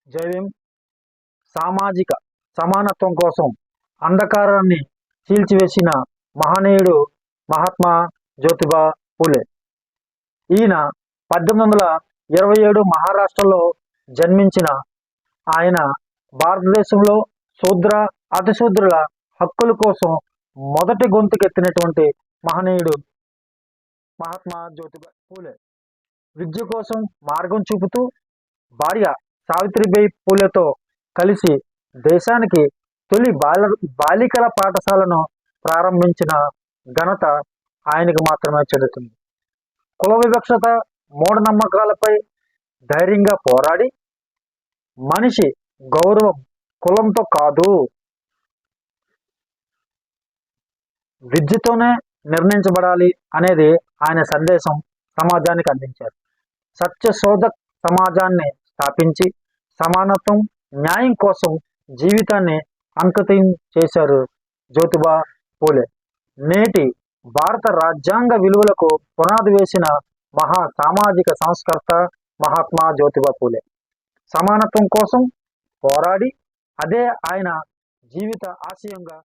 జైవీం సామాజిక సమానత్వం కోసం అంధకారాన్ని చీల్చివేసిన మహనీయుడు మహాత్మా జ్యోతిబా పూలే. ఈయన 1827 మహారాష్ట్రలో జన్మించిన ఆయన భారతదేశంలో శూద్ర అతిశూద్రుల హక్కుల కోసం మొదటి గొంతుకెత్తినటువంటి మహనీయుడు మహాత్మా జ్యోతిబా పూలే. విద్య కోసం మార్గం చూపుతూ భార్య సావిత్రిబాయి పూలేతో కలిసి దేశానికి తొలి బాలికల పాఠశాలను ప్రారంభించిన ఘనత ఆయనకు మాత్రమే చెందుతుంది. కుల వివక్షత, మూఢనమ్మకాలపై ధైర్యంగా పోరాడి మనిషి గౌరవం కులంతో కాదు, విద్యతోనే నిర్ణయించబడాలి అనేది ఆయన సందేశం సమాజానికి అందించారు. సత్యశోధక్ సమాజాన్ని స్థాపించి సమానత్వం, న్యాయం కోసం జీవితాన్ని అంకితం చేశారు జ్యోతిబా పూలే. నేటి భారత రాజ్యాంగ విలువలకు పునాది వేసిన మహా సామాజిక సంస్కర్త మహాత్మా జ్యోతిబా పూలే. సమానత్వం కోసం పోరాడి అదే ఆయన జీవిత ఆశయంగా